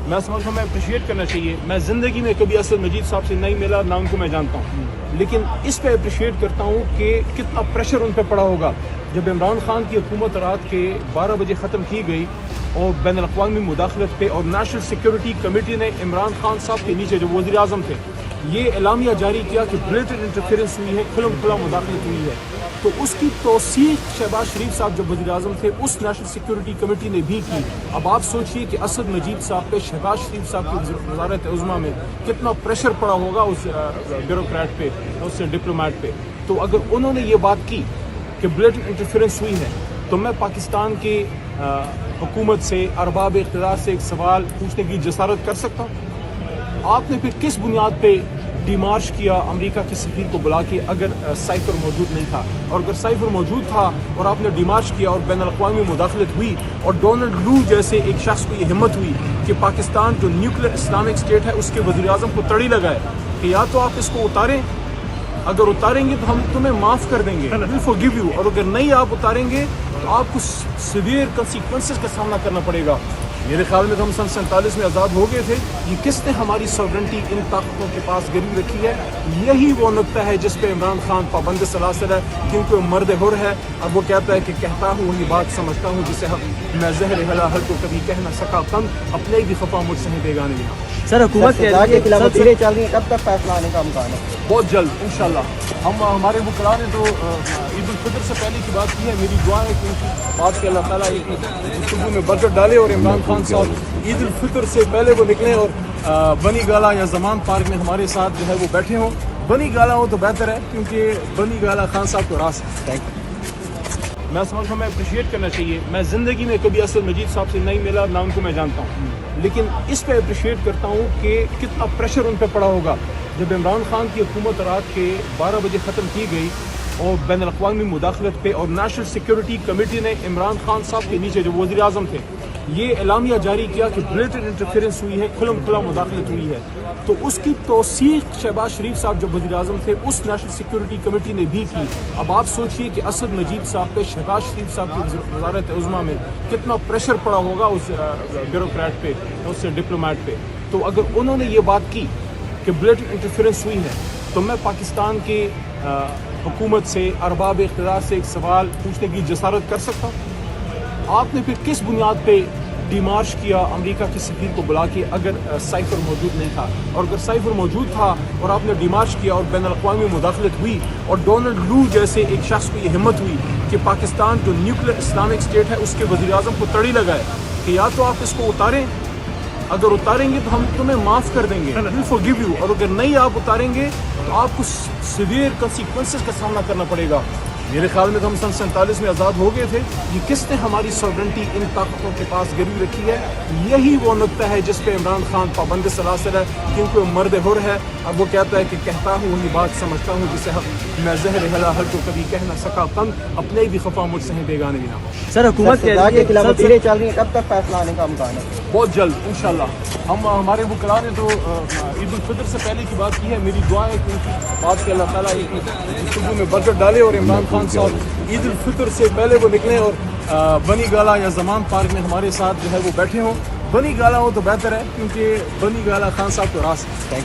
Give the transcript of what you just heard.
میں سمجھتا ہوں میں اپریشیٹ کرنا چاہیے. میں زندگی میں کبھی اسد مجید صاحب سے نہیں ملا، نہ ان کو میں جانتا ہوں، لیکن اس پہ اپریشیٹ کرتا ہوں کہ کتنا پریشر ان پہ پڑا ہوگا جب عمران خان کی حکومت رات کے 12 بجے ختم کی گئی اور بین الاقوامی مداخلت پہ اور نیشنل سیکیورٹی کمیٹی نے عمران خان صاحب کے نیچے جو وزیر اعظم تھے یہ اعلامیہ جاری کیا کہ بلیٹنٹ انٹرفیئرنس ہوئی ہے، کھلم کھلا مداخلت ہوئی ہے. تو اس کی توثیق شہباز شریف صاحب جب وزیر اعظم تھے اس نیشنل سیکیورٹی کمیٹی نے بھی کی. اب آپ سوچئے کہ اسد مجید صاحب پہ شہباز شریف صاحب کی وزارت عظمیٰ میں کتنا پریشر پڑا ہوگا اس بیوروکریٹ پہ، اس ڈپلومیٹ پہ. تو اگر انہوں نے یہ بات کی کہ بلیٹنٹ انٹرفیئرنس ہوئی ہے تو میں پاکستان کی حکومت سے، ارباب اقتدار سے ایک سوال پوچھنے کی جسارت کر سکتا ہوں. آپ نے پھر کس بنیاد پہ ڈیمارش کیا امریکہ کے سفیر کو بلا کے اگر سائفر موجود نہیں تھا؟ اور اگر سائفر موجود تھا اور آپ نے ڈیمارش کیا اور بین الاقوامی مداخلت ہوئی اور ڈونلڈ لو جیسے ایک شخص کو یہ ہمت ہوئی کہ پاکستان جو نیوکلیر اسلامک اسٹیٹ ہے اس کے وزیر اعظم کو تڑی لگائے کہ یا تو آپ اس کو اتاریں، اگر اتاریں گے تو ہم تمہیں معاف کر دیں گے، وی فارگیو یو، اور اگر نہیں آپ اتاریں گے تو آپ کو سیویئر کنسیکوینسز کا سامنا کرنا پڑے گا. میرے خیال میں تو ہم سن 47 میں آزاد ہو گئے تھے. یہ کس نے ہماری ساورنٹی ان طاقتوں کے پاس گروی رکھی ہے؟ یہی وہ نقطہ ہے جس پہ عمران خان پابند سلاسل ہے، کیونکہ مرد حر ہے. اب وہ کہتا ہے کہ کہتا ہوں وہی بات سمجھتا ہوں جسے میں زہر حل کو کبھی کہہ نہ سکا تنگ اپنے بھی خفا مجھ سے بیگانے میں. سر حکومت کے خلاف چل رہی ہے، کب تک فیصلہ آنے کا امکان ہے؟ بہت جلد انشاءاللہ. ہمارے وکلاء نے تو عید الفطر سے پہلے کی بات کی ہے. میری دعا ہے کہ بات کہ اللہ تعالیٰ ایک گفتگو میں برکت ڈالے اور عمران خان صاحب عید الفطر سے پہلے وہ نکلیں اور بنی گالا یا زمان پارک میں ہمارے ساتھ جو ہے وہ بیٹھے ہوں. بنی گالا ہو تو بہتر ہے کیونکہ بنی گالا خان صاحب کو راس ہے. میں سمجھتا ہوں میں اپریشیٹ کرنا چاہیے. میں زندگی میں کبھی اسد مجید صاحب سے نہیں ملا، نہ ان کو میں جانتا ہوں، لیکن اس پہ اپریشیٹ کرتا ہوں کہ کتنا پریشر ان پہ پڑا ہوگا جب عمران خان کی حکومت رات کے 12 بجے ختم کی گئی اور بین الاقوامی مداخلت پہ اور نیشنل سیکیورٹی کمیٹی نے عمران خان صاحب کے نیچے جو وزیر اعظم تھے یہ اعلامیہ جاری کیا کہ بلیٹنٹ انٹرفیئرنس ہوئی ہے، کھلم کھلا مداخلت ہوئی ہے. تو اس کی توثیق شہباز شریف صاحب جب وزیر اعظم تھے اس نیشنل سیکیورٹی کمیٹی نے بھی کی. اب آپ سوچئے کہ اسد مجید صاحب پہ شہباز شریف صاحب کی وزارت عظمیٰ میں کتنا پریشر پڑا ہوگا اس بیوروکریٹ پہ، اس ڈپلومیٹ پہ. تو اگر انہوں نے یہ بات کی کہ بلیٹنٹ انٹرفیئرنس ہوئی ہے تو میں پاکستان کی حکومت سے، ارباب اقتدار سے ایک سوال پوچھنے کی جسارت کر سکتا ہوں. آپ نے پھر کس بنیاد پہ ڈیمارش کیا امریکہ کے سفیر کو بلا کے اگر سائفر موجود نہیں تھا؟ اور اگر سائفر موجود تھا اور آپ نے ڈیمارش کیا اور بین الاقوامی مداخلت ہوئی اور ڈونلڈ لو جیسے ایک شخص کو یہ ہمت ہوئی کہ پاکستان جو نیوکلیر اسلامک اسٹیٹ ہے اس کے وزیر اعظم کو تڑی لگائے کہ یا تو آپ اس کو اتاریں، اگر اتاریں گے تو ہم تمہیں معاف کر دیں گے، وی فارگیو یو، اور اگر نہیں آپ اتاریں گے تو آپ کو سیویئر کنسیکوینسز کا سامنا کرنا پڑے گا. میرے خیال میں تو ہم سن 47 میں آزاد ہو گئے تھے. یہ کس نے ہماری ساورنٹی ان طاقتوں کے پاس گروی رکھی ہے؟ یہی وہ نقطہ ہے جس پہ عمران خان پابند سلاسل ہے، کیونکہ وہ مرد حر ہے. اب وہ کہتا ہے کہ کہتا ہوں وہی بات سمجھتا ہوں جسے میں زہر حل کو کبھی کہہ نہ سکا تنگ اپنے بھی خفا مجھ سے بیگانے میں. سر حکومت کے خلاف چل رہی ہے، کب تک فیصلہ آنے کا امکان ہے؟ بہت جلد انشاءاللہ. ہمارے وکلاء نے تو عید الفطر سے پہلے کی بات کی ہے. میری دعا ہے کہ بات کہ اللہ تعالیٰ ایک گفتگو میں برکت ڈالے اور عمران خان صاحب عید الفطر سے پہلے وہ نکلیں اور بنی گالا یا زمان پارک میں ہمارے ساتھ جو ہے وہ بیٹھے ہوں. بنی گالا ہو تو بہتر ہے کیونکہ بنی گالا خان صاحب کو راس ہے.